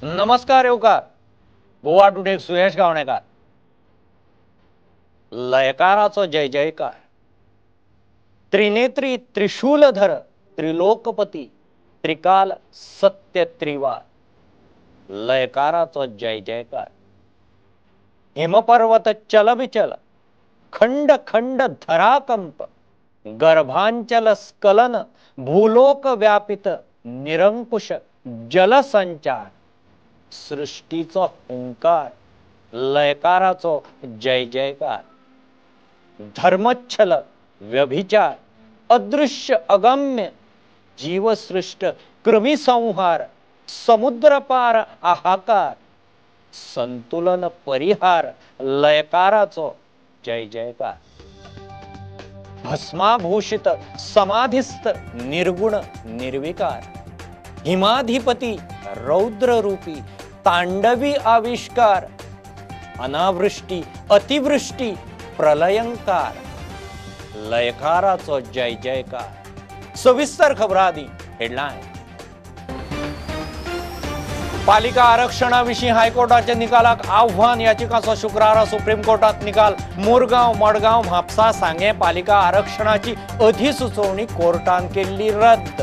नमस्कार येवकार. गोवा टुडे सुयश गावणेकार. लयकाराचो जय जयकार. त्रिनेत्री त्रिशूलधर त्रिलोकपती त्रिकाल सत्य त्रिवार. लयकाराचो जय जयकार. हिमपर्वत चलबिचल खंड खंड धराकंप गर्भांचल स्खलन भूलोक व्यापित निरंकुश जलसंचार. सृष्टीचो हुंकार लयकाराचो जय जयकार. धर्मच्छल व्यभिचार अदृश्य अगम्य जीवसृष्ट कृमिसंहार समुद्रपार आहाकार संतुलन परिहार लयकाराचो जय जयकार. भस्माभूषित समाधिस्थ निर्गुण निर्विकार हिमाधिपती रौद्र रूपी तांडवी आविष्कार अनावृष्टी अतिवृष्टी प्रलयंकार लयकाराचो जय जयकार. सविस्तर खबरादी हेडलाईन. पालिका आरक्षणाविषयी हायकोर्टाच्या निकालाक आव्हान याचिकाचो शुक्रारा सुप्रीम कोर्टात निकाल. मोरगाव मडगाव म्हापसा सांगे पालिका आरक्षणाची अधिसुचोवणी कोर्टान केल्ली रद्द.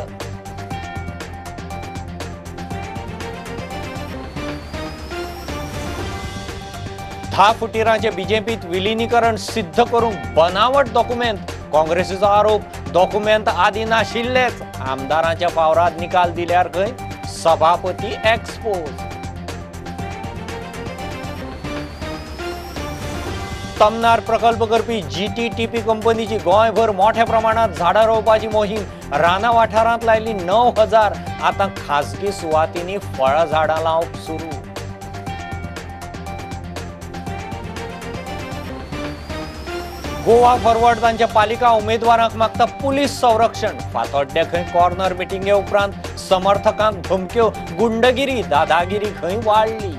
धा फुटीरांचे बीजेपीत विलीनीकरण सिद्ध करूंक बनावट डॉक्युमेंट. काँग्रेसीचो आरोप डॉक्युमेंट आदी नाशिल्लेच. आमदारांच्या फावरात निकाल दिल्यार खंय सभापती एक्सपोज. तमनार प्रकल्प करपी जीटीटीपी कंपनीची गोंयभर मोठ्या प्रमाणात झाडां रोवपाची मोहीम. राना वाठारांत लायली 9000. आतां खासगी सुवातींनी फळां झाडां लावप सुरू. गोवा फॉरवर्ड तांच्या पालिका उमेदवारांक मागता पुलीस संरक्षण. फातोड्डे खंय कॉर्नर मिटिंगे उपरांत समर्थकांक धमक्यो गुंडगिरी दादागिरी खंय वाडली.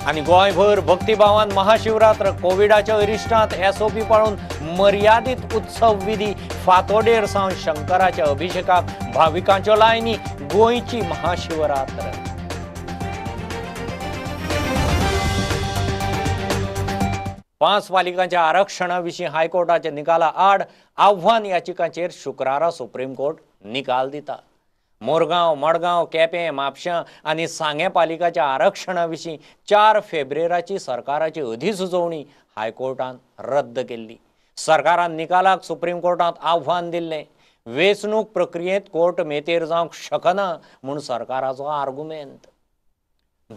आणि गोंयभर भक्तिभावान महाशिवरात्र. कोविडाच्या अरिश्टांत एसओपी पाळून मर्यादित उत्सव विधी. फातोडेर सावन शंकराच्या अभिषेकाक भाविकांच्यो लायनी. गोंयची महाशिवरात्र. पांच पालिकांच्या आरक्षणाविशीं हायकोर्टाच्या निकाला आड आव्हान याचिकांचेर शुक्रारा सुप्रीम कोर्ट निकाल दिता. मोरगांव मडगांव केपें म्हापशां आनी सांगे पालिकाच्या आरक्षणाविशीं 4 फेब्रुवारीची सरकाराची अधिसुचोवणी हायकोर्टान रद्द केल्ली. सरकारान निकालाक सुप्रीम कोर्टांत आव्हान दिल्लें. वेंचणूक प्रक्रियेंत कोर्ट मेतेर जावंक शकना म्हूण सरकाराचो आर्ग्युमेंट.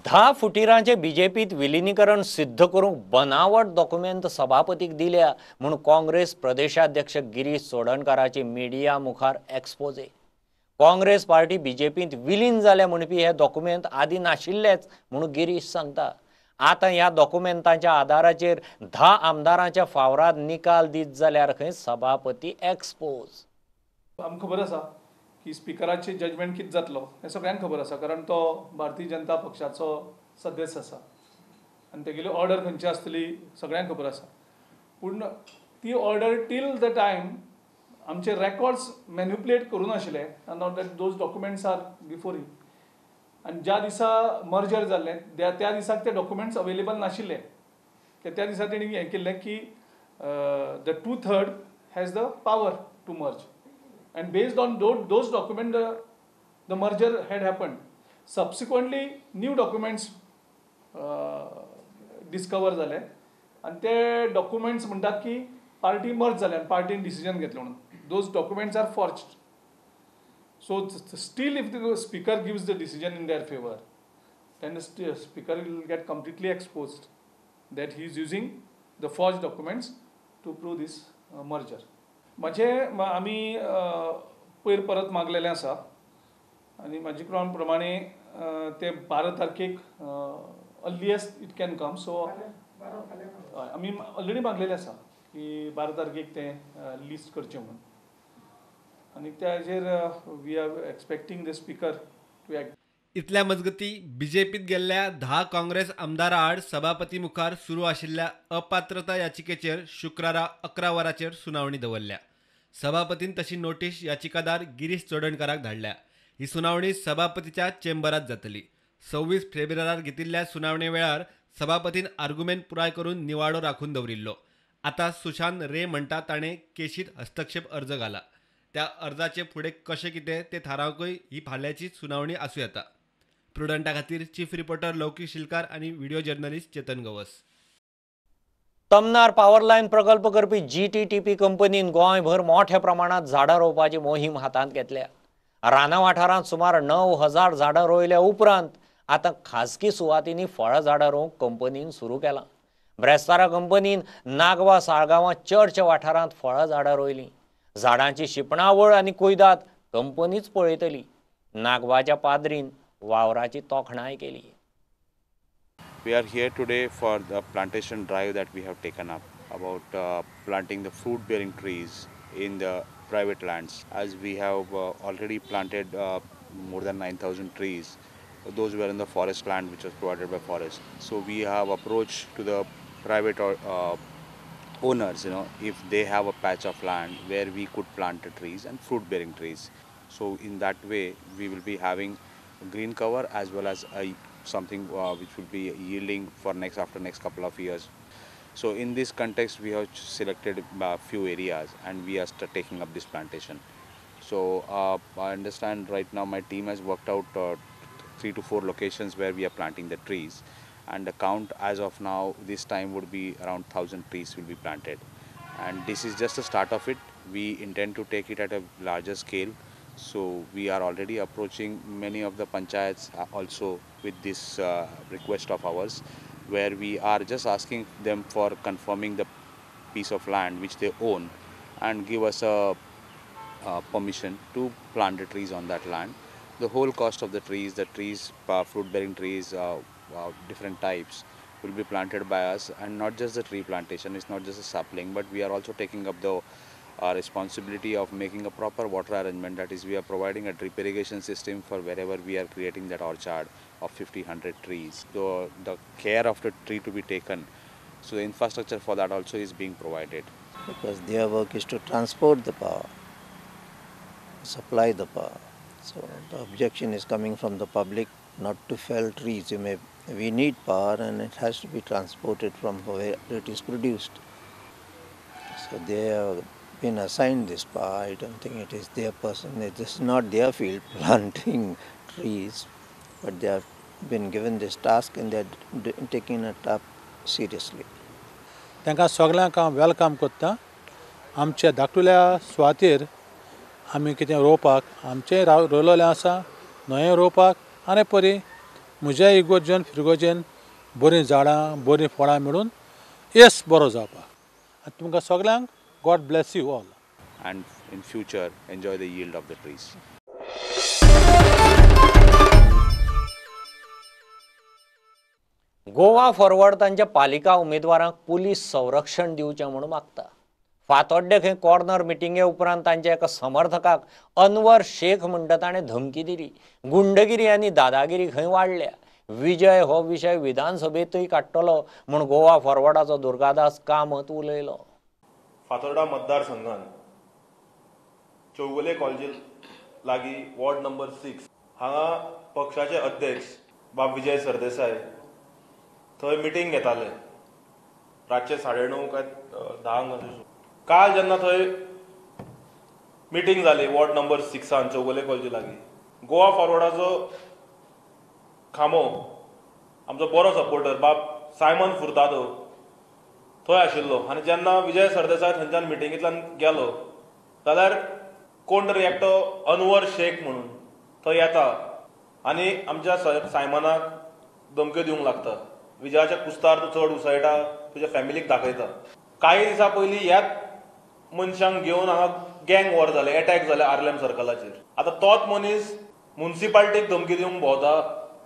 10 फुटीरांचे बीजेपीत विलीनीकरण सिद्ध करूंक बनावट डॉक्युमेंट सभापतीक दिल्या म्हूण काँग्रेस प्रदेशाध्यक्ष गिरीश चोडणकाराची मिडिया मुखार एक्सपोजे. काँग्रेस पार्टी बीजेपीत विलीन जाल्या म्हणपी हे डॉक्युमेंट आदी नाशिल्लेच म्हणून गिरीश सांगता. आतां ह्या डॉक्युमेंटांच्या आदाराचेर 10 आमदारांच्या फावरात निकाल दीत जाल्यार खंय सभापती एक्सपोज. आमकां खबर आसा की स्पिकराचे जजमेंट कितें जातलो हें सगळ्यांक खबर आसा, कारण तो भारतीय जनता पक्षाचो सदस्य आसा आनी तेगेली ऑर्डर खंयची आसतली सगळ्यांक खबर आसा. पूण ती ऑर्डर टील द टायम आमचे रेकॉर्ड्स मॅन्युप्युलेट करूं नाशिल्ले. Now that those documents are before he. आनी ज्या दिसा मर्जर जाल्लें त्या दिसाक ते डॉक्युमेंट्स अवेलेबल नाशिल्ले. त्या दिसा तेणी हें केल्लें की the 2/3 has the power to merge. And based on those documents, the merger had happened. Subsequently, new documents discover जाले and ते documents म्हणटात की party merge जाले and party decision घेतलो म्हणून. Those documents are forged. So still, if the speaker gives the decision in their favor, then the speaker will get completely exposed that he is using the forged documents to prove this merger. आमी पयर परत मागलेलें आसा आनी म्हाजे प्रमाणे ते 12 तारखेक earliest it can come. So आमी ऑलरेडी मागलेलें आसा की 12 तारखेक तें लिस्ट करचें म्हणून. आनी त्या हाजेर we are expecting the speaker to act. इतल्या मजगती बीजेपीत गेल्ल्या 10 काँग्रेस आमदारां आड सभापती मुखार सुरू आशिल्ल्या अपात्रता याचिकेचेर शुक्रारा 11 वरांचेर सुनावणी दवरल्या. सभापतीन तशी नोटीस याचिकादार गिरीश चोडणकराक धाडल्या. ही सुनावणी सभापतीच्या चेंबरात जातली. 26 फेब्रुवारार घेतिल्ल्या सुनावणे वेळार सभापतीन आर्ग्युमेंट पुराय करून निवाडो राखून दवरिल्लो. आतां सुशांत रे म्हणटा ताणें केशीत हस्तक्षेप अर्ज घाला. त्या अर्जाचे फुडें कशें कितें ते थारावकूय ही फाल्यांची सुनावणी आसूं येता. प्रुडंटा खातीर चीफ रिपोर्टर लौकीक शिलकार आनी video journalist Chetan Gawas. Tamnar power line प्रकल्प करपी GTTP कंपनीन गोंयभर मोठ्या प्रमाणात झाडां रोवपाची मोहीम हातांत घेतल्या. रानां वाठारांत सुमार 9,000 झाडां रोयल्या उपरांत आतां खाजगी सुवातींनी फळां झाडां रोवंक कंपनीन सुरू केलां. ब्रेस्तारा कंपनीन नागवा साळगांवां चर्च वाठारांत फळां झाडां रोयलीं. झाडांची शिंपणावळ आनी कुयदाद कंपनीच पळयतली. नागवाच्या पाद्रीन वावराची तोखणाय केली. We are here today for the plantation drive that we have taken up about planting the fruit bearing trees in the private lands, as we have already planted more than 9,000 trees. Those were in the forest land which was provided by forest. So we have approached to the private owners, if they have a patch of land where we could plant the trees and fruit bearing trees. So in that way we will be having green cover as well as something which will be yielding for after next couple of years. So in this context we have selected a few areas and we are taking up this plantation. So I understand right now my team has worked out 3 to 4 locations where we are planting the trees, and the count as of now this time would be around 1,000 trees will be planted, and this is just the start of it. We intend to take it at a larger scale. So we are already approaching many of the panchayats also with this request of ours, where we are just asking them for confirming the piece of land which they own and give us a permission to plant the trees on that land. The whole cost of the trees, fruit bearing trees, different types will be planted by us, and not just the tree plantation, it's not just a sapling, but we are also taking up the responsibility of making a proper water arrangement. That is, we are providing a drip irrigation system for wherever we are creating that orchard of 50-100 trees. So the care of the tree to be taken, so the infrastructure for that also is being provided. Because their work is to transport the power, supply the power. So the objection is coming from the public not to fell trees. We need power and it has to be transported from where it is produced. So they have been assigned this power. I don't think it is their person. It is not their field planting trees, but they have been given this task and they are taking it up seriously. तांकां सगळ्यांक हांव welcome करता. आमच्या धाकटुल्या सुवातेर आमी कितें रोवपाक आमचें रोयलोलें आसा, न्हंये रोवपाक आनी परी म्हज्या इगोर्जेन फिरगोर्जेन बरीं झाडां बरीं फळां मेळून येस बरो जावपाक. आनी तुमकां सगळ्यांक God bless you all. And in future enjoy the yield of the trees. Goa forward तांच्या पालिका उमेदवारांक पुलीस संरक्षण दिवचें म्हूण मागता. फातोड्डे खंय कॉर्नर मिटिंगे उपरांत तांच्या एका समर्थकाक अनवर शेख म्हणटा ताणें धमकी दिली. गुंडगिरी आनी दादागिरी खंय वाडल्या. विजय हो विशय विधानसभेंतूय काडटलो म्हूण गोवा फॉरवर्डाचो दुर्गादास कामत उलयलो. फातोर्डा मतदारसंघात चौगुले कॉलेजी लागीं वॉर्ड नंबर 6 हांगा पक्षाचे अध्यक्ष बाब विजय सरदेसाय थंय मिटींग घेताले रातचे 9:30 काय 10 काल जेन्ना थंय मिटींग जाली वॉर्ड नंबर 6 चौगुले कॉलेजी लागीं गोवा फॉरवर्डाचो खामो आमचो बरो सपोर्टर बाब सायमन फुर्तादो थंय आशिल्लो. आनी जेन्ना विजय सरदेसाय थंयच्यान मिटिंगेंतल्यान गेलो जाल्यार कोण तरी एकटो अनवर शेख म्हणून थंय येता आनी आमच्या सायमनाक धमक्यो दिवंक लागता. विजयाच्या कुस्तार तूं चड उसळटा, तुज्या फॅमिलीक दाखयता. काही दिसां पयलीं ह्याच मनशांक घेवन हांगा गँग वॉर जालें, एटॅक जाले आर्लेम सर्कलाचेर. आतां तोच मनीस म्युनिसिपालिटीक धमकी दिवंक भोंवता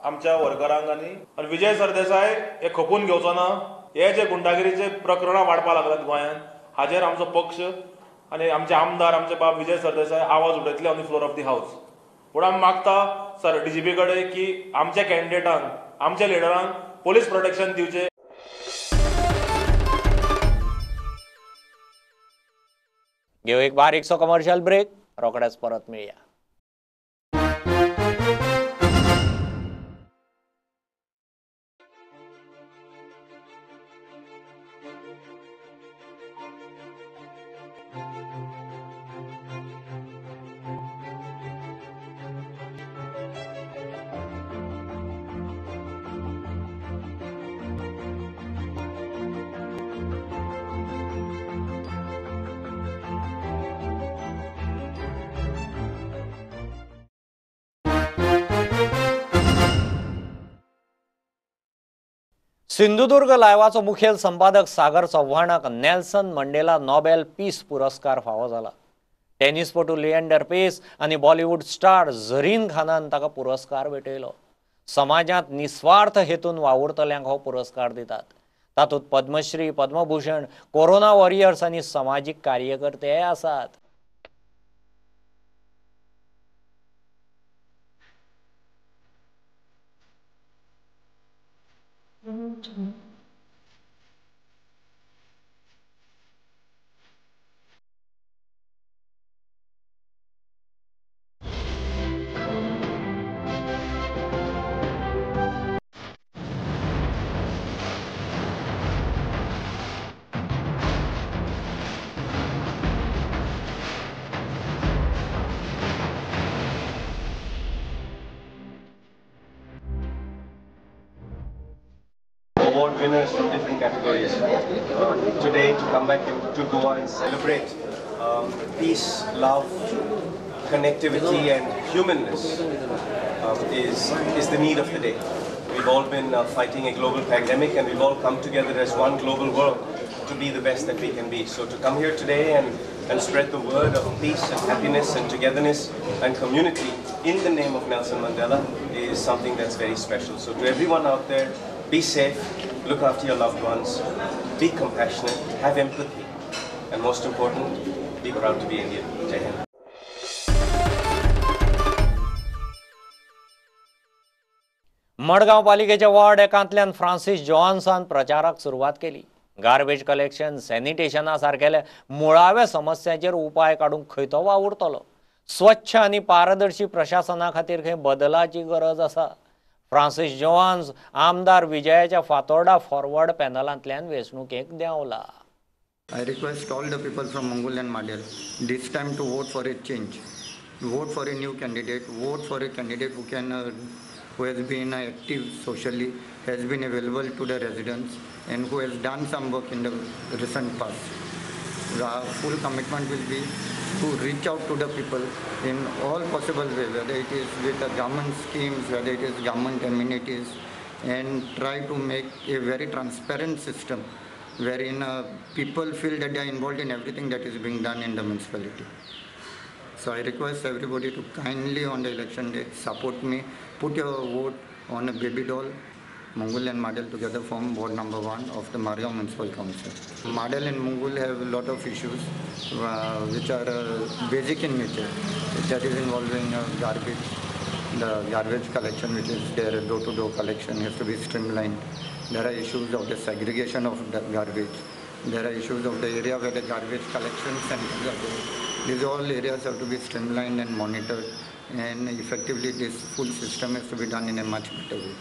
आमच्या वर्करांक. आनी विजय सरदेसाय हे खपून घेवचो ना. हे जे गुंडागिरीचे प्रकरणां वाडपाक लागल्यात गोंयांत हाजेर आमचो पक्ष आनी आमचे आमदार आमचे बाब विजय सरदेसाय आवाज उडयतले on the floor of the house. पूण आमी मागता सर DGP कडेन की आमच्या कॅन्डिडेटांक आमच्या लिडरांक पोलीस प्रोटेक्शन दिवचें. घेऊ एक बारीकसो कमर्शियल ब्रेक, रोखडेच परत मेळया. सिंधुदुर्ग लायव्हाचो मुखेल संपादक सागर चव्हाणाक नेल्सन मंडेला नोबेल पीस पुरस्कार फावो जाला. टेनिसपटू लिएंडर पेस आनी बॉलिवूड स्टार झरीन खानान ताका पुरस्कार भेटयलो. समाजांत निस्वार्थ हेतून वावुरतल्यांक हो पुरस्कार दितात. तातूंत पद्मश्री, पद्मभूषण, कोरोना वॉरियर्स आनी समाजीक कार्यकर्ते आसात. Award winners from different categories. Today, to come back to Goa and celebrate peace, love, connectivity and humanness is the need of the day. We've all been fighting a global pandemic and we've all come together as one global world to be the best that we can be. So to come here today and spread the word of peace and happiness and togetherness and community in the name of Nelson Mandela is something that's very special. So to everyone out there, be safe, look after your loved ones, be compassionate, have empathy, and most important, be proud to be Indian. Jai Hind. Madgaon पालिकेच्या ward एकांतल्यान Francis जोहान्सान प्रचाराक सुरवात केली. Garbage collection, सॅनिटेशना सारकेल्या मुळाव्या समस्यांचेर उपाय काडूंक खंय तो वावुरतलो. स्वच्छ आनी पारदर्शी प्रशासना खातीर खंय बदलाची गरज आसा. फ्रांसीस जोहान्स आमदार विजयाच्या फातोर्डा फॉरवर्ड पॅनलांतल्यान वेंचणुकेक देंवला. I request all the people from Mongol and Madel this time to vote for a change. Vote for a new candidate. Vote for a candidate who has been active socially, has been available to the residents, and who has done some work in the recent past. The full commitment will be to reach out to the people in all possible ways, whether it is with the government schemes, whether it is government amenities, and try to make a very transparent system wherein people feel that they are involved in everything that is being done in the municipality. So I request everybody to kindly on the election day support me, put your vote on a baby doll. Mongol and Madel together form ward number 1 of the Margao Municipal Council. Madel and Mongol have a lot of issues which are basic in nature. That is involving garbage. The garbage collection which is there, door-to-door collection has to be streamlined. There are issues of the segregation of the garbage. There are issues of the area where the garbage collection centers are there. These all areas have to be streamlined and monitored, and effectively this full system has to be done in a much better way.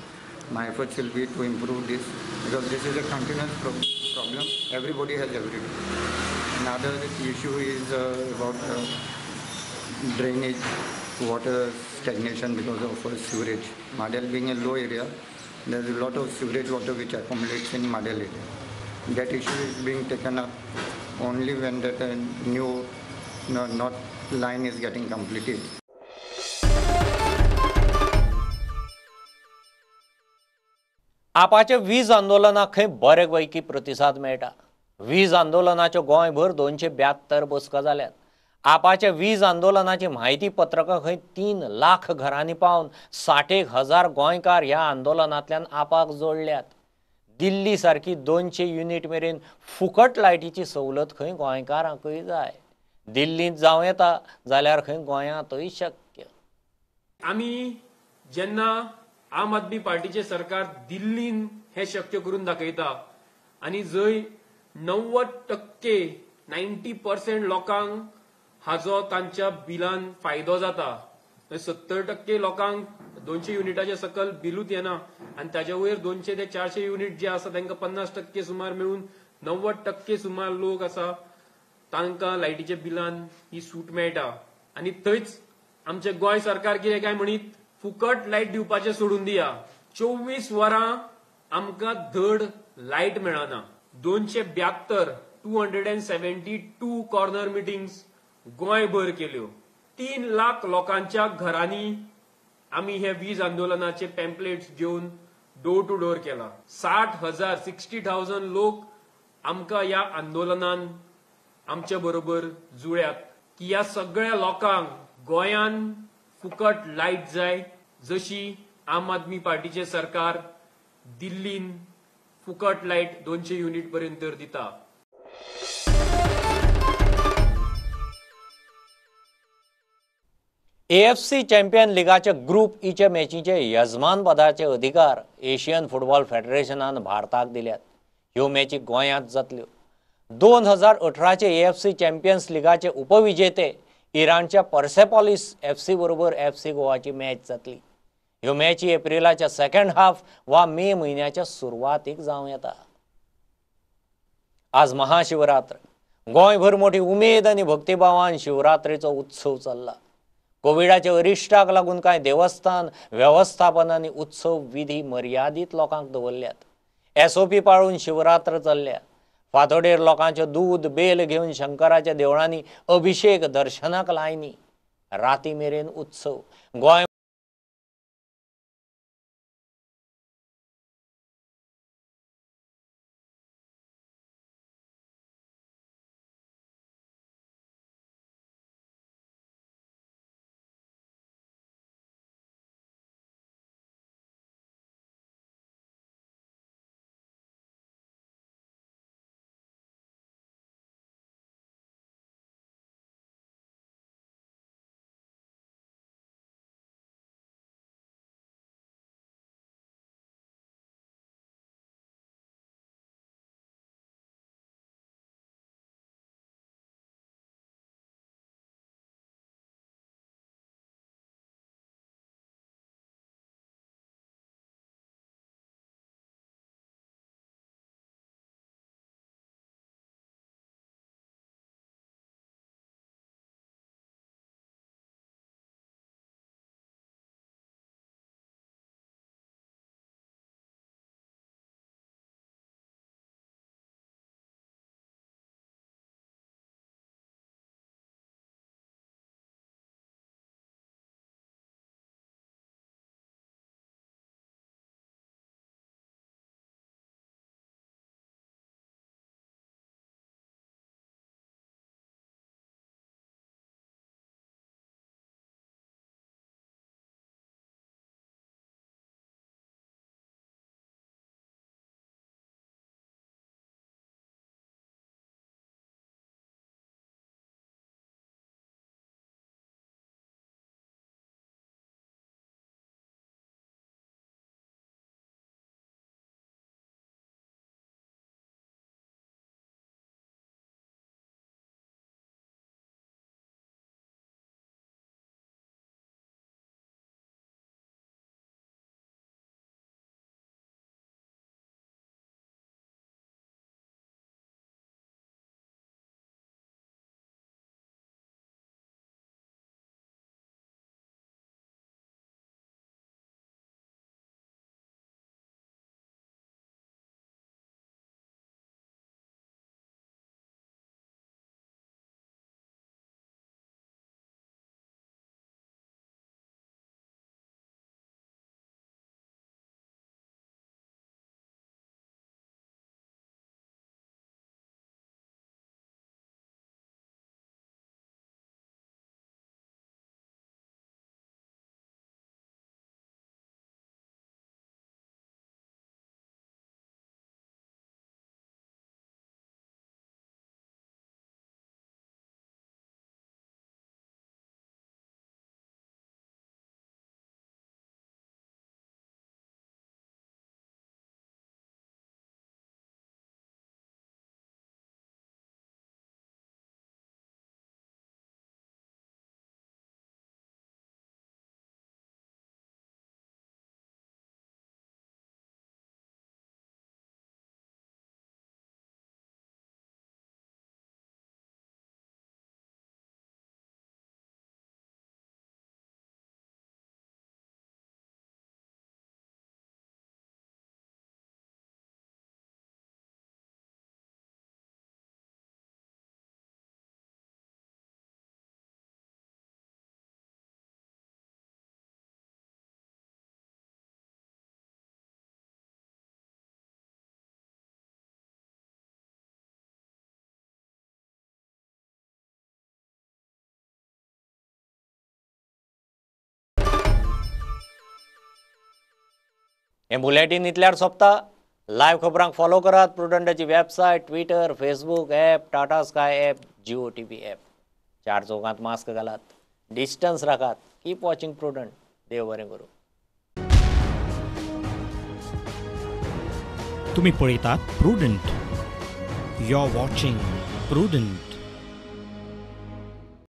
My efforts will be to improve this because this is a continuous problem. Everybody has every day. Another issue is about drainage, water stagnation because of sewerage. Madel being a low area, there is a lot of sewerage water which accumulates in Madel area. That issue is being taken up only when that new not line is getting completed. आपाच्या वीज आंदोलनाक खंय बऱ्यापैकी प्रतिसाद मेळटा. वीज आंदोलनाच्यो गोंयभर 272 बसका जाल्यात. आपाच्या वीज आंदोलनाची म्हायती पत्रकां खंय 3 लाख घरांनी पावन 60,000 गोंयकार ह्या आंदोलनांतल्यान आपाक जोडल्यात. दिल्ली सारखी 200 युनिट मेरेन फुकट लायटीची सवलत खंय गोंयकारांकय जाय. दिल्लींत जावं येता जाल्यार खंय गोंयांतय शक्य. आमी जेन्ना आम आदमी पार्टीचे सरकार दिल्लीन हे शक्य करून दाखयता आनी जंय 90% लोकांक हाजो तांच्या बिलान फायदो जाता, 70% लोकांक 200 युनिटाचे सकल बिलूच येना आनी ताच्या वयर 200 ते 400 युनिट जे आसा तांकां 50% सुमार मेळून 90% सुमार लोक आसा तांकां लायटीच्या बिलान ही सूट मेळटा. आनी थंयच आमचे गोंय सरकार कितें काय म्हणीत, फुकट लायट दिवपाचें सोडून दिया. 24 वरां आमकां धड लायट मेळना. 272 कॉर्नर मिटिंग्स गोंयभर केल्यो. 3 लाख लोकांच्या घरांनी आमी हे वीज आंदोलनाचे पॅम्पलेट्स घेवन डोर टू डोर केला. 60,000 लोक आमकां ह्या आंदोलनान आमच्या बरोबर जुळ्यात की ह्या सगळ्या लोकांक गोंयान फुकट लायट जाय, जशी आम आदमी पार्टीचे सरकार दिल्लीन फुकट लायट 200 युनिट पर्यंत दिता. AFC चॅम्पियन लिगाचे ग्रुप ईचे मॅचीचे यजमानपदाचे अधिकार एशियन फुटबॉल फेडरेशनान भारताक दिल्यात. ह्यो मॅची गोंयांत जातल्यो. 2018चे AFC चॅम्पियन्स लिगाचे उपविजेते इराणच्या पर्सेपॉलिस FC बरोबर FC गोवाची मॅच जातली. ह्यो मॅची एप्रिलाच्या सेकंड हाफ वा मे म्हयन्याच्या सुरवातीक जावं येता. आज महाशिवरात्र. गोंयभर मोठी उमेद आनी भक्तिभावान शिवरात्रेचो उत्सव चल्ला. कोविडाच्या अरिश्टाक लागून कांय देवस्थान वेवस्थापन आनी उत्सव विधी मर्यादीत लोकांक दवरल्यात. SOP पाळून शिवरात्र चल्ल्या. फांतोडेर लोकांचे दूद बेल घेवन शंकराच्या देवळांनी अभिषेक दर्शनाक लायनी. राती मेरेन उत्सव. गोंय हे बुलेटिन इतल्यार सोंपता. लायव्ह खबरांक फॉलो करात प्रुडंटाची website, Twitter, Facebook app, Tata sky app, Jio TV app. चार चौकांत मास्क घालात, डिस्टन्स राखात. Keep watching Prudent. देव बरें करूं. तुम्ही पळयतात Prudent. You are watching prudent.